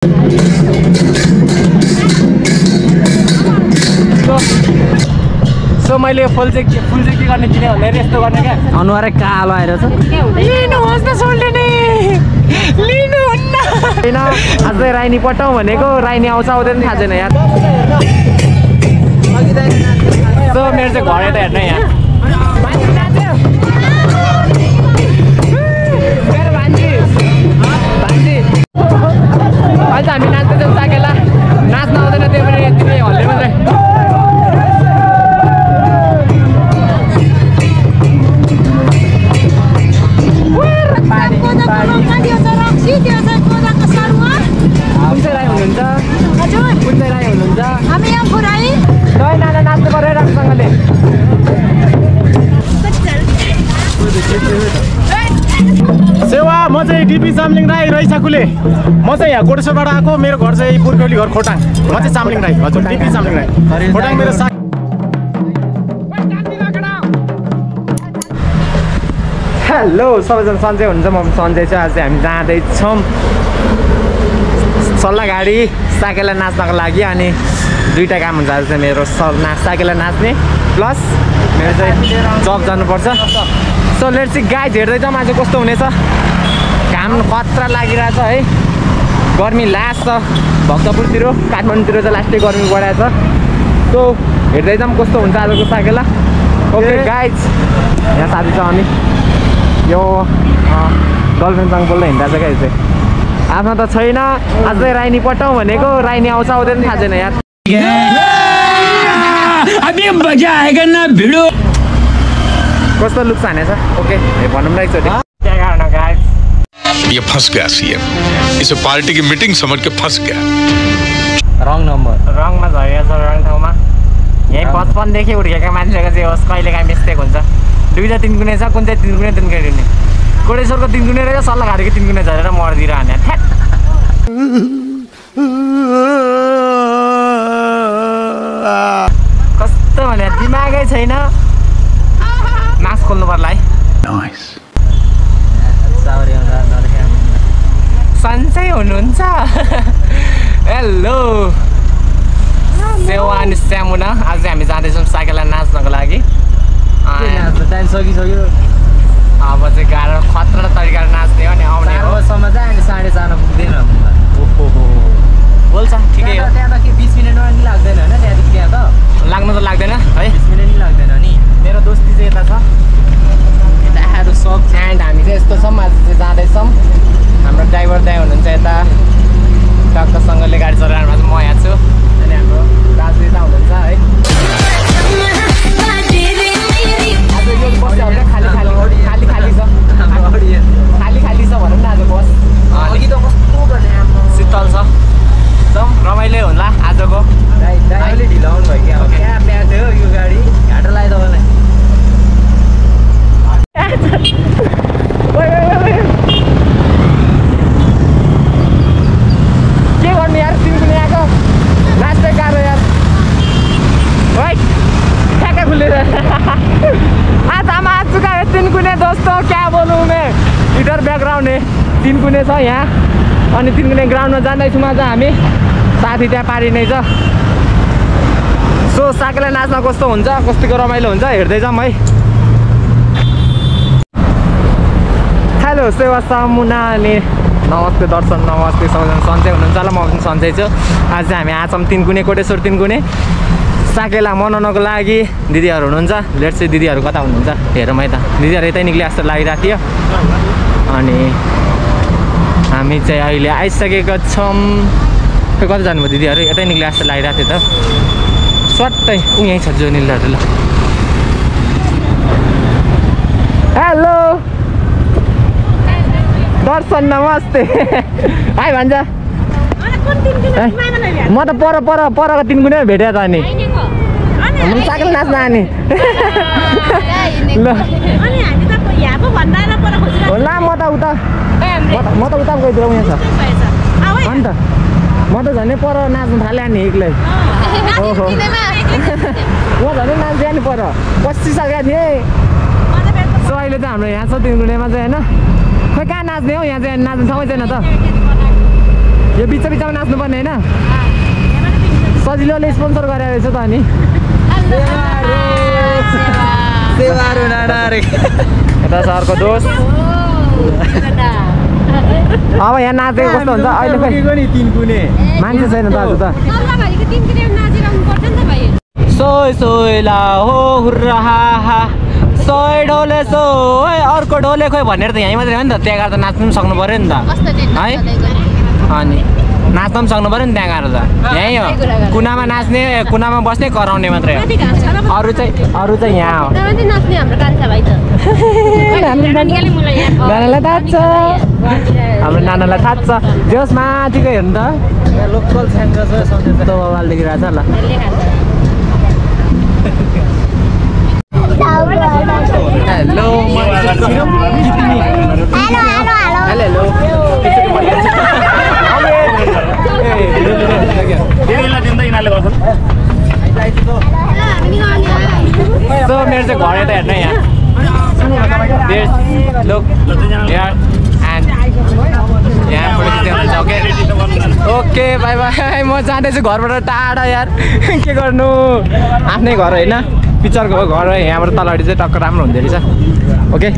So मैले फुल चाहिँ के गर्ने किने भनेर यस्तो गर्ने क्या अनुहारै कालो आएर छ लिनुहोस् न सोल्टिनी लिनुहुन्न हैन अझै राइनी पटाउँ भनेको राइनी आउँछ आउँदैन थाहा छैन यार सो मेरो चाहिँ घर यता हेर्न यहाँ अहिले हामी नाच्दैछौँ साकेला नाच्न आउँदैन त्यो पनि यति नै हल्ले मात्रै कुन चाहिँ राई हुनुहुन्छ कुन चाहिँ राई हुनुहुन्छ नाच्नु पऱ्यो राम्रोसँगले सेवा म चाहिँ डिपी चामलिङ राई रैसाकुले म चाहिँ यहाँ कोटेश्वरबाट आएको मेरो घर चाहिँ पुर्कौली घर खोटाङ म चाहिँ चामलिङ राई हजुर डिपी चामलिङ राई खोटाङ मेरो सा हेलो सबैजना सन्चै हुनुहुन्छ म सन्चै छु आज हामी जाँदैछौँ सल्लाह गाडी साकेला नाच्नको लागि अनि दुईवटा काम हुन्छ आज चाहिँ मेरो साकेला नाच्ने प्लस मेरो चाहिँ जब जानुपर्छ सो लेट्स सी गाइज हेर्दैछौँ आज कस्तो हुनेछ घाम खतरा लागिरहेछ है गर्मी लास्ट छ भक्तपुरतिर काठमाडौँतिर चाहिँ लास्टै गर्मी बढाएको छ सो हेर्दैछौँ कस्तो हुन्छ आजको साकेला ओके गाइज यहाँ साथी छ अनि यो गर्लफ्रेन्डसँग बोल्दै हिँड्दा चाहिँ क्या चाहिँ आफ्नो त छैन अझै राइनी पटाउँ भनेको राइनी आउँछ आउँदैन थाहा छैन यार कस्तो लुक्स हानेछ ओके भनौँ न एकचोटि क्या कारण गाइस ये फंस गया सीएम इसे पार्टी की मीटिंग समझ के फंस गया रङ नम्बर रङमा झरेको छ रङ ठाउँमा यहीँ बचपनदेखि हुर्केका मान्छेको चाहिँ होस् कहिले काहीँ मिस्टेक हुन्छ दुईवटा तिनगुने छ कुन चाहिँ तिनगुने तिनगुने कोटेश्वरको तिनगुने रहेछ सल्लाह घारीको तिनगुने झरेर मर्दिएर हाने ठ्याक कस्तो भने दिमागै छैन नाच खोल्नु पर्ला है सन्चै हुनुहुन्छ हेलो सेवा अनि स्यामुना आज हामी जाँदैछौँ साकेला नाच्नको लागि टाइम सकिसक्यो अब चाहिँ गाह्रो खतरा तरिकाले नाच्ने हो नि आउने हो सम्म चाहिँ अहिले 4:30 पुग्दैन बोल्छ ठिकै हो त्यहाँ त के 20 मिनटमा नि लाग्दैन होइन त्यहाँदेखि त्यहाँ त लाग्नु त लाग्दैन है 20 मिनट नि लाग्दैन नि मेरो दोस्ती चाहिँ यता छ यताहरू सब एन्ड हामी चाहिँ यस्तो छौँ आज चाहिँ जाँदैछौँ हाम्रो ड्राइभर दाइ हुनुहुन्छ यता टक्कसँगले गाडी चलाइरहेको छ म यहाँ छु अनि हाम्रो दाजु यता हुनुहुन्छ है आज यो बसहरू खाली खाली छ खाली छ भनौँ न आज बस अघि त कस्तो गर्ने शीतल छ एकदम रमाइलो होला आजको अहिले ढिलो आउनु भयो कि अब क्या प्याज थियो यो गाडी घाटा लाग्यो तपाईँलाई के गर्ने यार तिनकुने आएको नाच्दै गाह्रो यार है ठ्याक्कै खुलेर आज हम आ चुका है तिनकुने दोस्तों क्या बोलूँ मैं इधर बैकग्राउंड है तिनकुने छ यहाँ अनि तिनकुने ग्राउन्डमा जाँदैछौँ आज हामी साथी त्यहाँ पारी नै छ सो साकेला नाच्न कस्तो हुन्छ कतिको रमाइलो हुन्छ हेर्दै जाऊँ है हेलो सेवा सामुना अनि नमस्ते दर्शन नमस्ते सबैजना सन्चै हुनुहुन्छ होला म पनि सन्चै छु आज चाहिँ हामी आछौँ तिनकुने कोटेश्वर तिनकुने साकेला मनाउनको लागि दिदीहरू हुनुहुन्छ लेट्स चाहिँ दिदीहरू कता हुनुहुन्छ हेरौँ है त दिदीहरू यतै निक्ले जस्तो लागिरहेको थियो अनि हामी चाहिँ अहिले आइसकेका छौँ खै कता जानुभयो दिदीहरू यतै निक्ले जस्तो लागिरहेको थियो त सट्टै यहीँ छ जो निलहरू ल हेलो दर्शन नमस्ते हाई भन्छ म त परको तिनकुने भेटेँ त अनि साकेला नाच्न आने ल होला म त उता गइदिएर उहाँ छ अन्त म त झन् पर नाच्नु थालेँ नि एक्लै ओहो म झन् नाच्दै नि पर बसिसकेको थिएँ सो अहिले चाहिँ हाम्रो यहाँ छ तिनकुनेमा चाहिँ होइन खै कहाँ नाच्ने हो यहाँ चाहिँ नाच्ने ठाउँ छैन त यो बिचमा नाच्नुपर्ने होइन सजिलोले स्पोन्सर गरेर रहेछ त अनि यता सरको दोष अब यहाँ नाचेको कस्तो हुन्छ अहिले मान्छे छैन त आज त सोय सोयला हो हुर्रा हा सोय ढोले सोय अर्को ढोले खोइ भनेर त यहीँ मात्रै हो नि त त्यहाँ गएर त नाच्नु पनि सक्नु पऱ्यो नि त है अनि नाच्नु पनि सक्नु पऱ्यो नि त्यहाँ गएर त यहीँ हो कुनामा नाच्ने कुनामा बस्ने कराउने मात्रै हो अरू चाहिँ यहाँ हो नानालाई थाहा छ हाम्रो नानालाई थाहा छ जोस् माथिको हेर्नु त लोकल छ्याङ्का छ बाबाले देखिरहेको छ ल हेलो सो मेरो चाहिँ घर यता हेर्नु यहाँ ओके बाई बाई म जाँदैछु घरबाट टाढा यार के गर्नु आफ्नै घर होइन पिक्चरको घर हो यहाँबाट तलपट्टि चाहिँ टक्क राम्रो हुँदो रहेछ ओके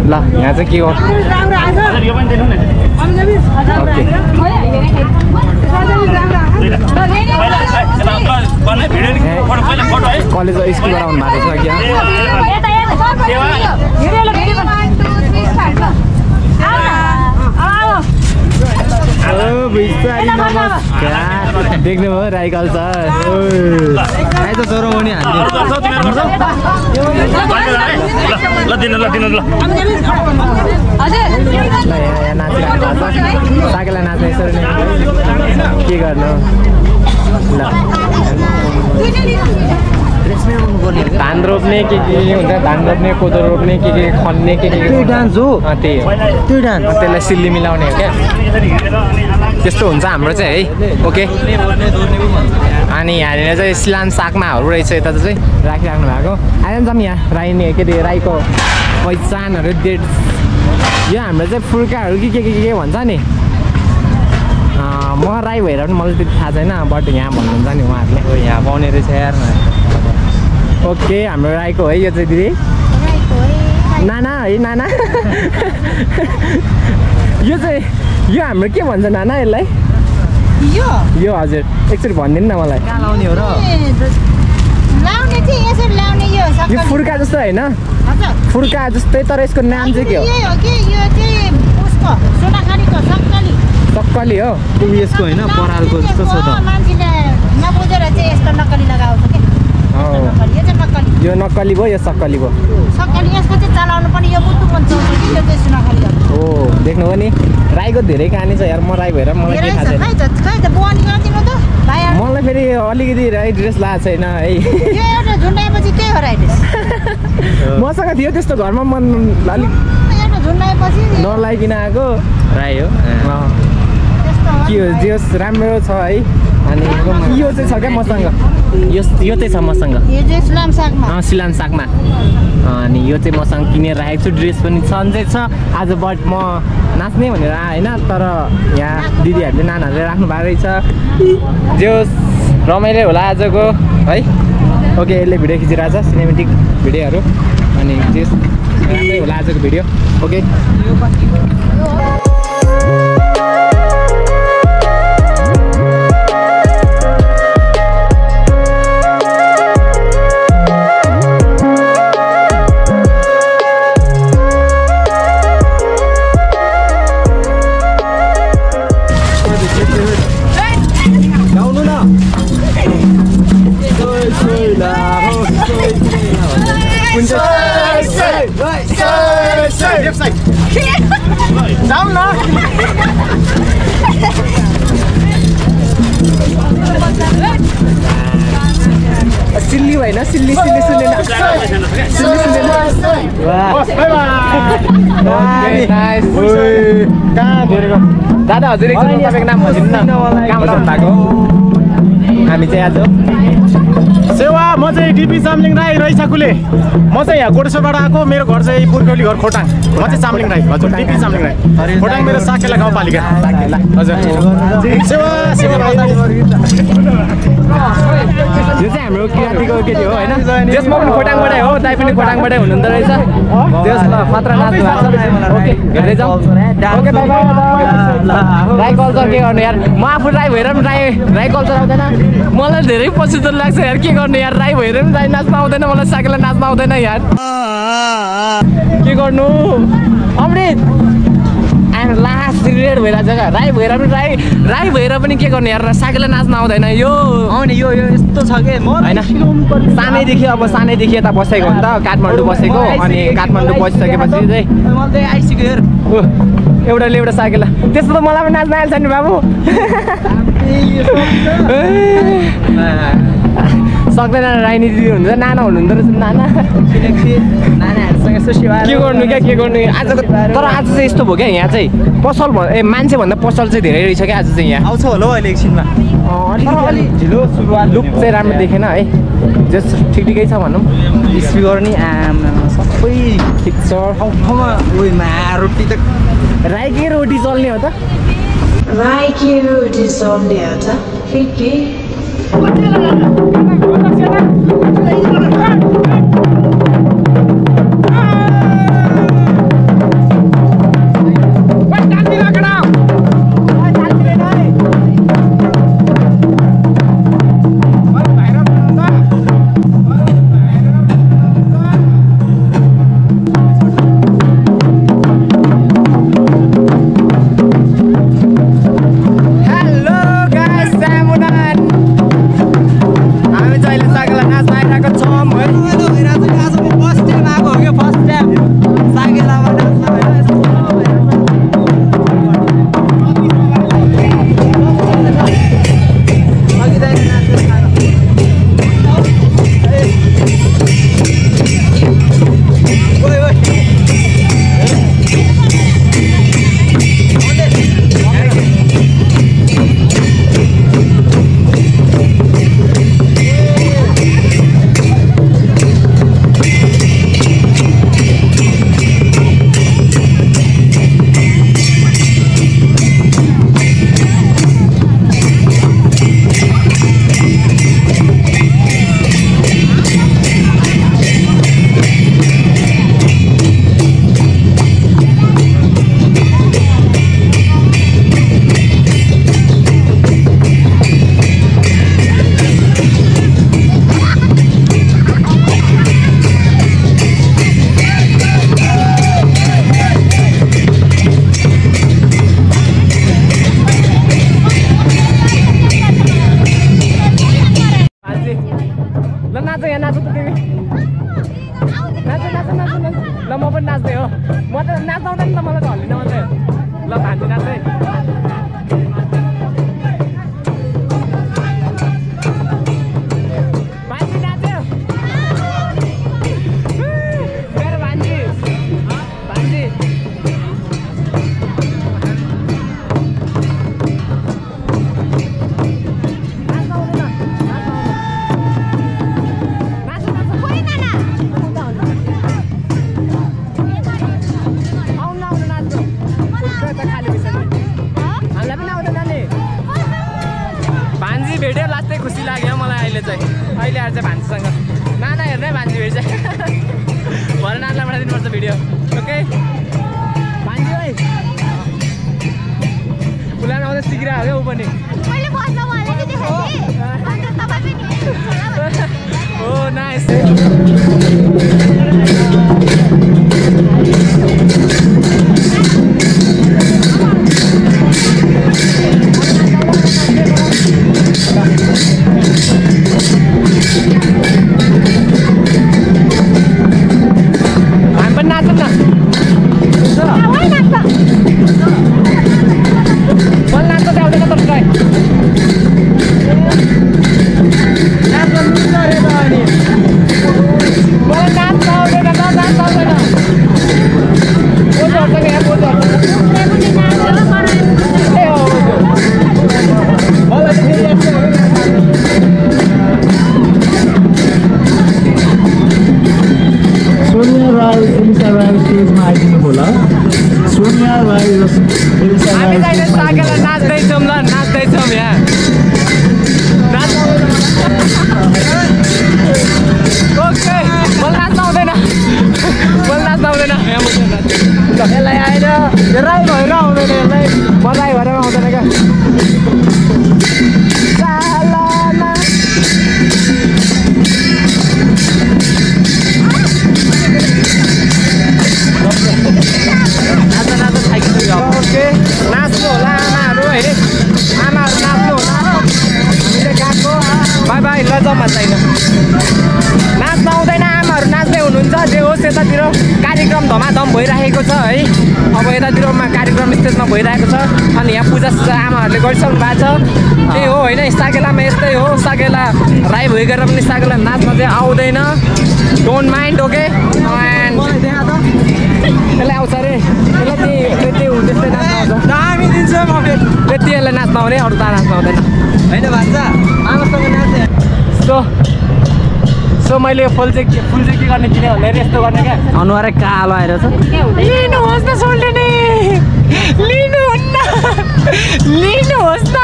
ल यहाँ चाहिँ के हो कलेज स्कुलबाट आउनु भएको छ देख्नुभयो राइकल छ आइज चोरो हो नि साकेला नाच्ने यसरी नै के गर्नु ल धान रोप्ने के हुन्छ धान रोप्ने कोदो रोप्ने के खन्ने के डान्स हो त्यही हो त्यो डान्स त्यसलाई सिल्ली मिलाउने हो क्या त्यस्तो हुन्छ हाम्रो चाहिँ है ओके अनि यहाँनिर चाहिँ सिलान सागमाहरू रहेछ यता चाहिँ राखिराख्नु भएको आइरहन्छ पनि यहाँ राई के अरे राईको पहिचानहरू डेट यो हाम्रो चाहिँ फुर्काहरू के भन्छ नि म राई भएर पनि मलाई त्यति थाहा छैन बट यहाँ भन्नुहुन्छ नि उहाँहरूले यहाँ पाउने रहेछ यार ओके हाम्रो राईको है यो चाहिँ दिदी नाना है नाना यो चाहिँ यो हाम्रो के भन्छ नाना यसलाई यो हजुर एकचोटि भनिदिनु न मलाई कहाँ लाउने हो र यो फुर्का जस्तो होइन फुर्का जस्तै तर यसको नाम चाहिँ के हो सक्कली हो यसको होइन परालको जस्तो छ त यो नक्कली भयो यो सक्कली भयो हो देख्नुभयो नि राईको धेरै कहानी छ यार म राई भएर मलाई के थाहा छैन मलाई फेरि अलिकति राई ड्रेस लगाएको छैन है मसँग थियो त्यस्तो घरमा मन अलिक नलाइकन आएको राई हो के हो जे राम्रो छ है अनि यो चाहिँ छ क्या मसँग यो चाहिँ छ मसँग सिलाम सागमा अनि यो चाहिँ मसँग किनेर राखेको छु ड्रेस पनि सन्चै छ आज बट म नाच्ने भनेर होइन तर यहाँ दिदीहरूले नानाहरूले राख्नु भएको रहेछ जो रमाइलो होला आजको है ओके यसले भिडियो खिचिरहेको छ सिनेमेटिक भिडियोहरू अनि त्यस राम्रै होला आजको भिडियो ओके सिल्ली होइन सिल्ली दादा हजुर एकचोटि तपाईँको नाम भनिदिनु न कहाँबाट भएको हामी चाहिँ आज सेवा म चाहिँ डिपी चामलिङ राई रैसाकुले। म चाहिँ यहाँ कोटेश्वरबाट आएको, मेरो घर चाहिँ पुर्खौली घर खोटाङ। म चाहिँ चामलिङ राई हजुर, डिपी चामलिङ राई। खोटाङ मेरो साकेला गाउँपालिका हजुर। सेवा सेवा भाइ। यो चाहिँ हाम्रो किराँतीको केटी हो होइन, त्यसमा पनि खोटाङबाटै हो, दाइ पनि खोटाङबाटै हुनुहुँदो रहेछ। त्यस खतरा नाच्नु भएको छ। ओके हेर्दै जाउँ। Okay bye bye. Rai culture के गर्नु यार, म आफू राई भएर पनि राई कल्चर आउँदैन। मलाई धेरै पछुतो लाग्छ यार, के गर्नु यार, राई भएर पनि राई नाच्नु आउँदैन, मलाई साकेला नाच्नु आउँदैन यार, के गर्नु। अमृत लास्ट रिग्रेट भइरहेको छ क्या, राई भएर पनि के गर्नु यार, साकेला नाच्न आउँदैन। यो यो यस्तो छ कि म होइन सानैदेखि यता बसेको हो नि त, काठमाडौँ बसेको। अनि काठमाडौँ बसिसकेपछि चाहिँ मलाई आइसक्यो हेर। एउटाले एउटा साकेला, त्यस्तो त मलाई पनि नाच्न आएछ नि बाबु। सक्दैन राजनीति हुन्छ, नाना हुनुहुँदो रहेछ नाना। नानाहरूसँग यसो सेवा के गर्नु आजको, तर आज चाहिँ यस्तो भयो क्या यहाँ चाहिँ पसल मान्छे भन्दा पसल चाहिँ धेरै रहेछ क्या आज चाहिँ यहाँ। आउँछ होला अहिले एकछिनमा। अलिक ढिलो सुरुवात, लुक चाहिँ राम्रो देखेन है, जस्ट ठिकै छ भनौँ। स्पिकर नि सबै ठिक छ। ठाउँमा रोटी त राईकै रोटी चल्ने हो त, राईकै रोटी चल्ने हो त के भेट्यो लास्टै खुसी लाग्यो मलाई अहिले आएर चाहिँ भान्जीसँग नाना हेर्नै भान्जी भेट्छ भरे नानालाई पठाइदिनुपर्छ भिडियो ओके भान्जी भाइ फुलान आउँदै सिकिरहेको क्या ऊ पनि हो नाइस ओके नाच्नु होला आमाहरू है आमाहरू नाच्नु होला हामीले गएको बाई बाई लजाउमा छैन नाच्न आउँदैन आमाहरू नाच्दै हुनुहुन्छ जे होस् यतातिर कार्यक्रम धमाधम भइरहेको छ है अब यतातिरमा कार्यक्रम स्टेजमा भइरहेको छ अनि यहाँ पूजा सुजा आमाहरूले गरिसक्नु भएको छ त्यही हो होइन साकेलामा यस्तै हो साकेला राई भइ गरेर पनि साकेला नाच्न चाहिँ आउँदैन डोन्ट माइन्ड ओके एन्ड यसलाई आउँछ अरे यसलाई त्यही त्यस्तै नाच्न आउँछ दामी दिन्छ त्यति यसलाई नाच्न आउने अरू त नाच्न आउँदैन होइन भन्छ आमासँग नाच्छ सो मैले फुल चाहिँ के गर्ने किने भन्दाखेरि यस्तो गर्ने क्या अनुहारै कालो आएर छ लिनुहोस् न सोल्टिनी लिनुहुन्न लिनुहोस् न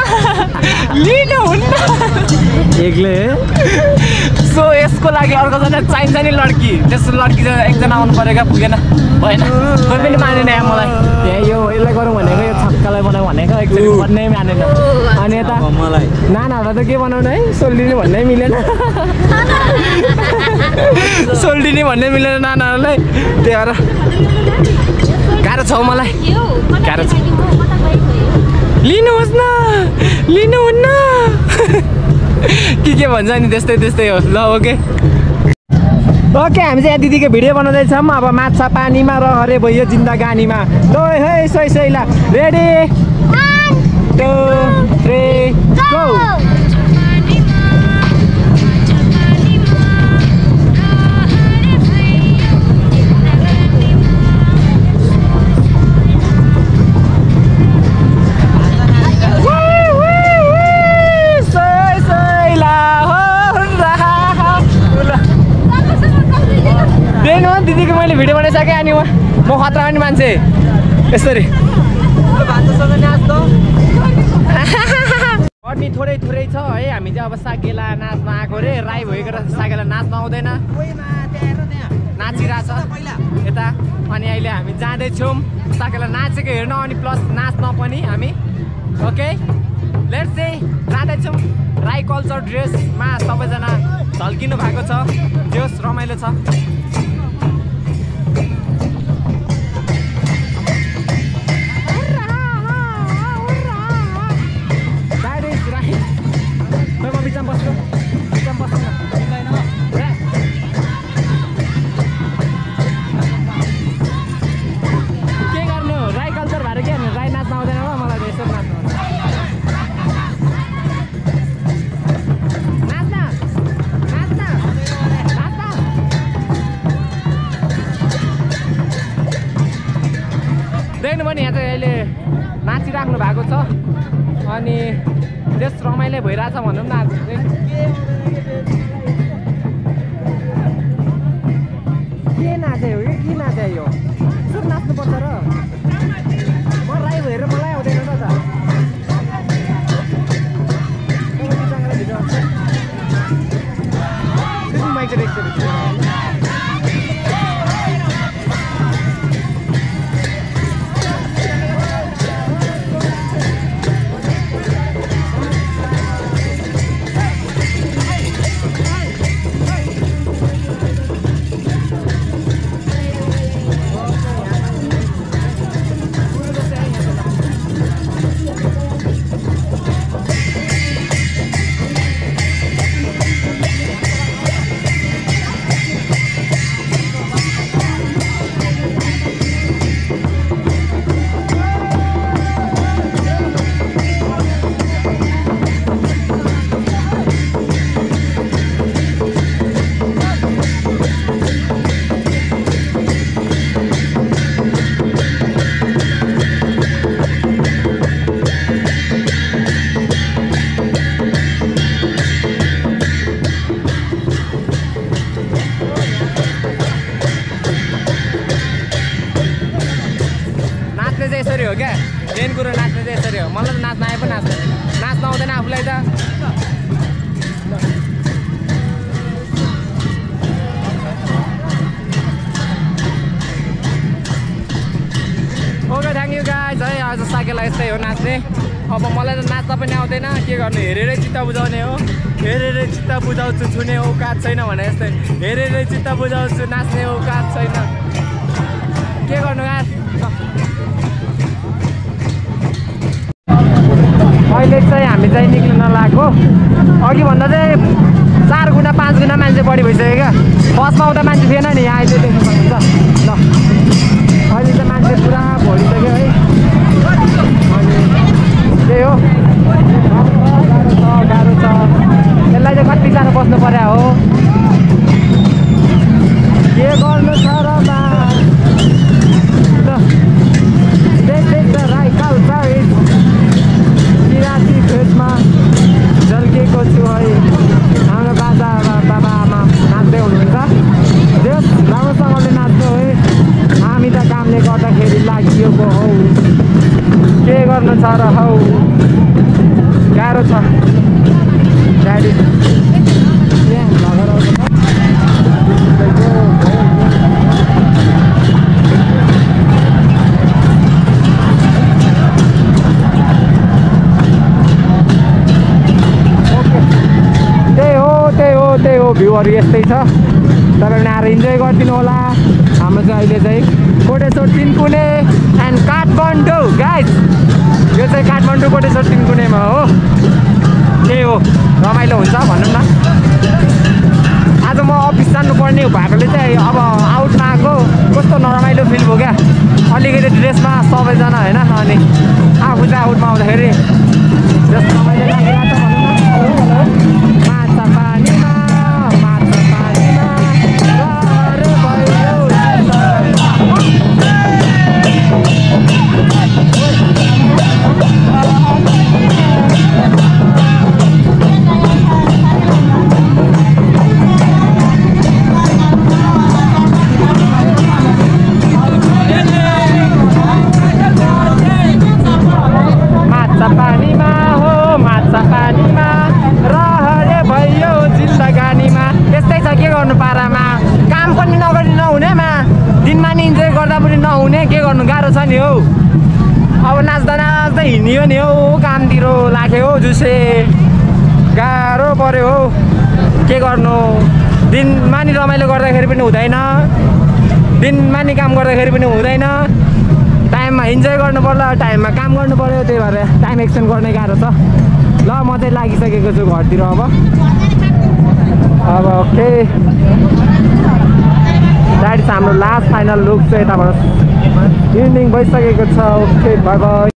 लिनुहुन्न एक्लै सो यसको लागि अर्कोजना चाहिन्छ नि लड्की त्यस्तो लड्की चाहिँ एकजना आउनु पऱ्यो क्या पुगेन भएन कोही पनि मानेन यहाँ मलाई यहाँ यो यसलाई गरौँ भनेको यो छक्कालाई बनाऊ भनेको एकचोटि भन्नै मानेन अनि यता नानाहरूलाई त के बनाउनु है सोल्टिनी भन्नै मिलेन सोल्टिनी भन्नै मिलेन नानाहरूलाई त्यही भएर गाह्रो छ मलाई गाह्रो छ लिनुहोस् न लिनुहुन्न के भन्छ नि त्यस्तै त्यस्तै हो ल ओके ओके हामी चाहिँ यहाँ दिदीको भिडियो बनाउँदैछौँ अब माछा पानीमा र हरे भयो जिन्दगानीमा ल है सही सही ल रेडी 1 2 3 गो दिदीको मैले भिडियो बनाइसकेँ अनि म खतरा पनि मान्छे यसरी गर्मी थोरै थोरै छ है हामी चाहिँ अब साकेला नाच्न आएको रे राई भइकन साकेला नाच्न आउँदैन नाचिरहेछ यता अनि अहिले हामी जाँदैछौँ साकेला नाचेको हेर्न अनि प्लस नाच्न पनि हामी ओके लेट्स चाहिँ जाँदैछौँ राई कल्चर ड्रेसमा सबैजना झल्किनु भएको छ जोस रमाइलो छ देख्नु पनि यहाँ चाहिँ अहिले नाचिराख्नु भएको छ अनि त्यस रमाइलो भइरहेछ भनौँ न आज चाहिँ के नाच्यो हो के नाच्यो यो यसो नाच्नुपर्छ र म राई भएर मलाई आउँदैन त अब मलाई त नाच्न पनि आउँदैन के गर्नु हेरेरै चित्त बुझाउने हो हेरेरै चित्त बुझाउँछु छुने औकात छैन भने जस्तै हेरेरै चित्त बुझाउँछु नाच्ने औकात छैन के गर्नु यार अहिले चाहिँ हामी चाहिँ निक्लिन लागेको अघि भन्दा चाहिँ 4 गुणा 5 गुणा मान्छे बढी भइसक्यो क्या फर्स्टमा आउँदा मान्छे थिएन नि यहाँ अहिले देख्नु सक्नुहुन्छ ल अहिले चाहिँ मान्छे पुरा भरिसक्यो है अनि त्यही हो गाह्रो छ यसलाई चाहिँ कति साह्रो बस्नु पर्यो हो के गर्नु छ र किराँती फेसमा झल्केको छु है हाम्रो बाबा आमा नाच्दै हुनुहुन्छ देश राम्रोसँगले नाच्नु है हामी त कामले गर्दाखेरि लागिएको हौ के गर्नु छ र हौ गाह्रो छ गाडी त्यही हो भ्यूहरू यस्तै छ तपाईँले आएर इन्जोय गरिदिनु होला हाम्रो चाहिँ अहिले चाहिँ कोटेश्वर तिनकुने एन्ड काठमाडौँ गाइज यो चाहिँ काठमाडौँ कोटेश्वर तिनकुनेमा हो त्यही हो रमाइलो हुन्छ भनौँ न आज म अफिस जानुपर्ने भएकोले चाहिँ अब आउटमा आएको कस्तो नरमाइलो फिल भयो क्या अलिकति ड्रेसमा सबैजना होइन अनि आफू चाहिँ आउटमा आउँदाखेरि जस्तो रमाइलो लागिरहेको छ भनौँ न माछा पानीमा अब नाच्दा नाच्दै हिँड्यो नि हौ कामतिर लाग्यो हौ जुसे गाह्रो पर्यो हौ के गर्नु दिनमा नि रमाइलो गर्दाखेरि पनि हुँदैन दिनमा नि काम गर्दाखेरि पनि हुँदैन टाइममा इन्जोय गर्नु पर्ला टाइममा काम गर्नु पर्यो त्यही भएर टाइम एक्सटेन्ड गर्ने गाह्रो छ ल म चाहिँ लागिसकेको छु घरतिर अब ओके द्याट इज हाम्रो लास्ट फाइनल लुक चाहिँ यताबाट इभिनिङ भइसकेको छ ओके बाई बाई